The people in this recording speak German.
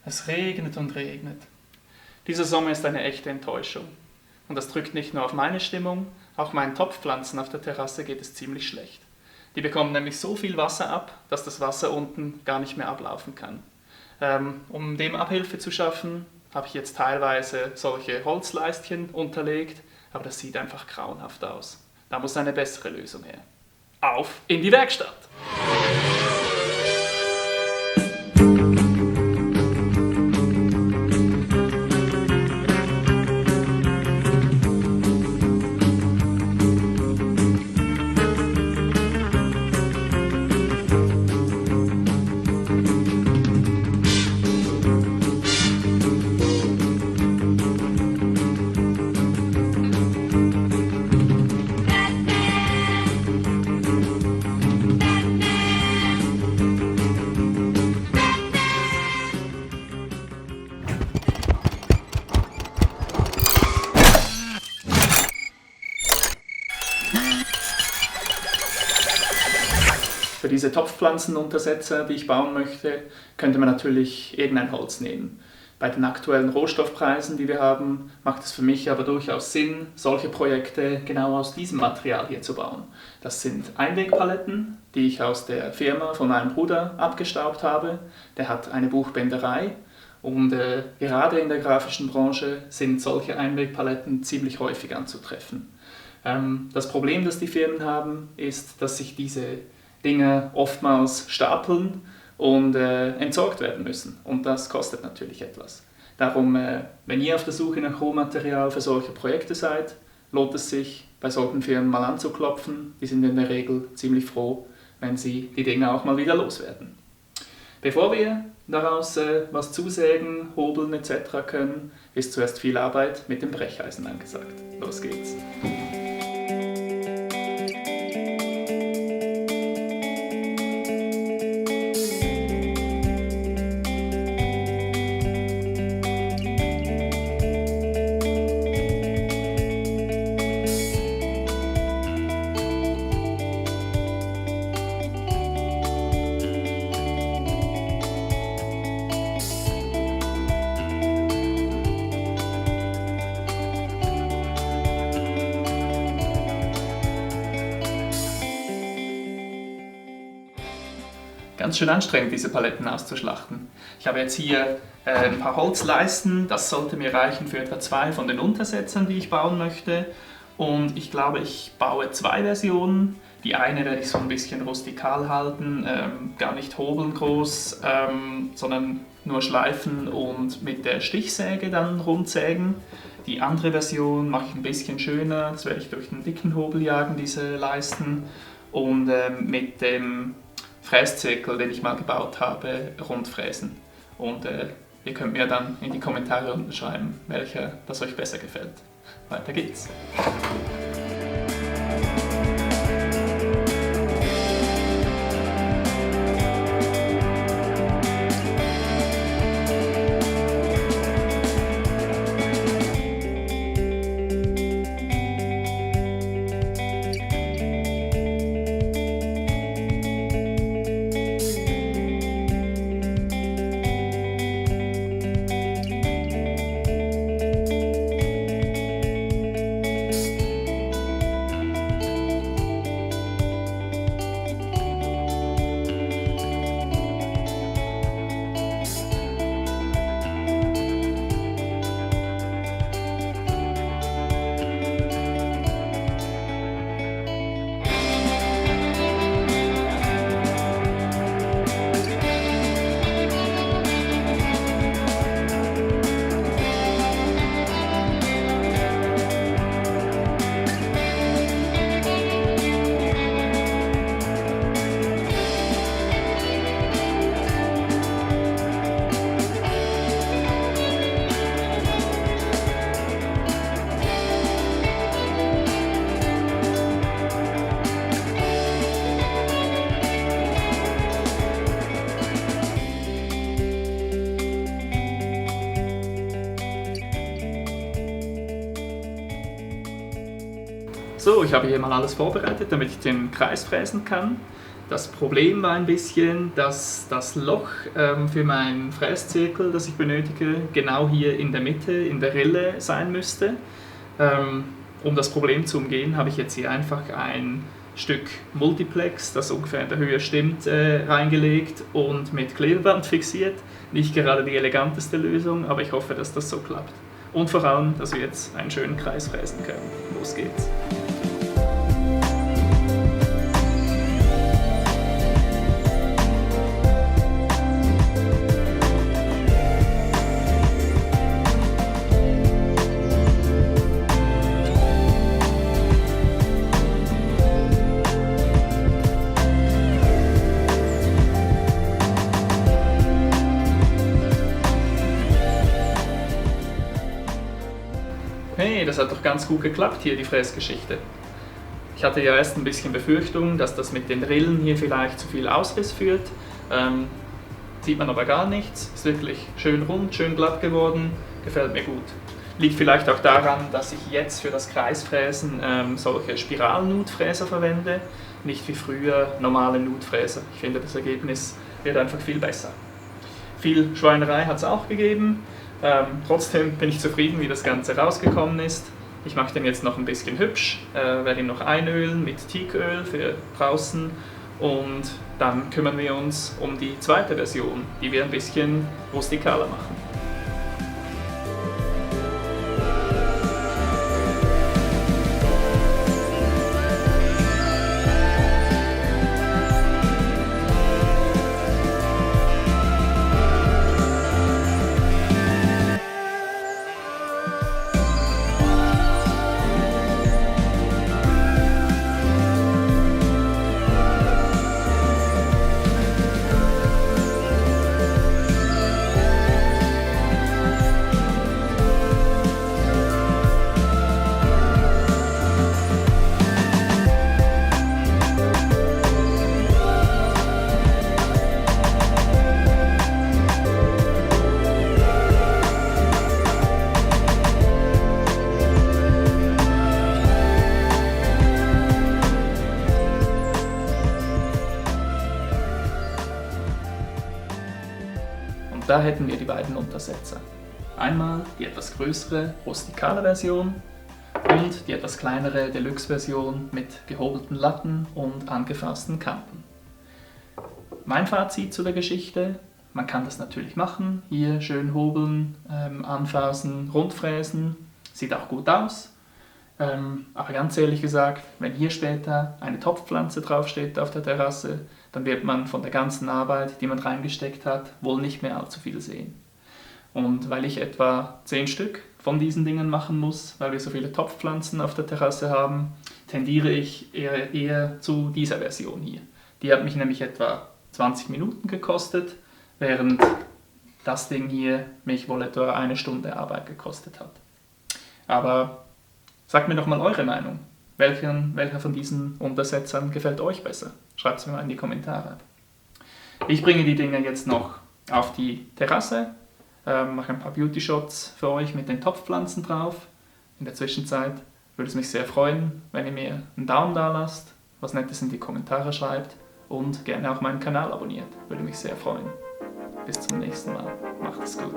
Es regnet und regnet. Dieser Sommer ist eine echte Enttäuschung. Und das drückt nicht nur auf meine Stimmung, auch meinen Topfpflanzen auf der Terrasse geht es ziemlich schlecht. Die bekommen nämlich so viel Wasser ab, dass das Wasser unten gar nicht mehr ablaufen kann. Um dem Abhilfe zu schaffen, habe ich jetzt teilweise solche Holzleistchen unterlegt, aber das sieht einfach grauenhaft aus. Da muss eine bessere Lösung her. Auf in die Werkstatt! Für diese Topfpflanzenuntersetzer, die ich bauen möchte, könnte man natürlich irgendein Holz nehmen. Bei den aktuellen Rohstoffpreisen, die wir haben, macht es für mich aber durchaus Sinn, solche Projekte genau aus diesem Material hier zu bauen. Das sind Einwegpaletten, die ich aus der Firma von meinem Bruder abgestaubt habe. Der hat eine Buchbinderei und gerade in der grafischen Branche sind solche Einwegpaletten ziemlich häufig anzutreffen. Das Problem, das die Firmen haben, ist, dass sich diese Dinge oftmals stapeln und entsorgt werden müssen. Und das kostet natürlich etwas. Darum, wenn ihr auf der Suche nach Rohmaterial für solche Projekte seid, lohnt es sich, bei solchen Firmen mal anzuklopfen. Die sind in der Regel ziemlich froh, wenn sie die Dinge auch mal wieder loswerden. Bevor wir daraus was zusägen, hobeln etc. können, ist zuerst viel Arbeit mit dem Brecheisen angesagt. Los geht's! Ganz schön anstrengend, diese Paletten auszuschlachten. Ich habe jetzt hier ein paar Holzleisten, das sollte mir reichen für etwa 2 von den Untersetzern, die ich bauen möchte. Und ich glaube, ich baue 2 Versionen. Die eine werde ich so ein bisschen rustikal halten, gar nicht hobeln groß, sondern nur schleifen und mit der Stichsäge dann rundsägen. Die andere Version mache ich ein bisschen schöner, das werde ich durch einen dicken Hobel jagen, diese Leisten. Und mit dem Fräszirkel, den ich mal gebaut habe, rundfräsen. Und ihr könnt mir dann in die Kommentare unten schreiben, welcher das euch besser gefällt. Weiter geht's! So, ich habe hier mal alles vorbereitet, damit ich den Kreis fräsen kann. Das Problem war ein bisschen, dass das Loch für meinen Fräszirkel, das ich benötige, genau hier in der Mitte, in der Rille sein müsste. Um das Problem zu umgehen, habe ich jetzt hier einfach ein Stück Multiplex, das ungefähr in der Höhe stimmt, reingelegt und mit Klebeband fixiert. Nicht gerade die eleganteste Lösung, aber ich hoffe, dass das so klappt. Und vor allem, dass wir jetzt einen schönen Kreis fräsen können. Los geht's! Hey, das hat doch ganz gut geklappt hier, die Fräsgeschichte. Ich hatte ja erst ein bisschen Befürchtung, dass das mit den Rillen hier vielleicht zu viel Ausriss führt. Sieht man aber gar nichts. Ist wirklich schön rund, schön glatt geworden. Gefällt mir gut. Liegt vielleicht auch daran, dass ich jetzt für das Kreisfräsen solche Spiralnutfräser verwende. Nicht wie früher normale Nutfräser. Ich finde, das Ergebnis wird einfach viel besser. Viel Schweinerei hat es auch gegeben. Trotzdem bin ich zufrieden, wie das Ganze rausgekommen ist. Ich mache den jetzt noch ein bisschen hübsch, werde ihn noch einölen mit Teaköl für draußen und dann kümmern wir uns um die zweite Version, die wir ein bisschen rustikaler machen. Da hätten wir die beiden Untersetzer. Einmal die etwas größere, rustikale Version und die etwas kleinere Deluxe-Version mit gehobelten Latten und angefassten Kanten. Mein Fazit zu der Geschichte: Man kann das natürlich machen, hier schön hobeln, anfassen, rundfräsen, sieht auch gut aus. Aber ganz ehrlich gesagt, wenn hier später eine Topfpflanze draufsteht auf der Terrasse, dann wird man von der ganzen Arbeit, die man reingesteckt hat, wohl nicht mehr allzu viel sehen. Und weil ich etwa 10 Stück von diesen Dingen machen muss, weil wir so viele Topfpflanzen auf der Terrasse haben, tendiere ich eher zu dieser Version hier. Die hat mich nämlich etwa 20 Minuten gekostet, während das Ding hier mich wohl etwa 1 Stunde Arbeit gekostet hat. Aber sagt mir doch mal eure Meinung. Welcher von diesen Untersetzern gefällt euch besser? Schreibt es mir mal in die Kommentare. Ich bringe die Dinge jetzt noch auf die Terrasse, mache ein paar Beauty-Shots für euch mit den Topfpflanzen drauf. In der Zwischenzeit würde es mich sehr freuen, wenn ihr mir einen Daumen da lasst, was Nettes in die Kommentare schreibt und gerne auch meinen Kanal abonniert. Würde mich sehr freuen. Bis zum nächsten Mal. Macht es gut.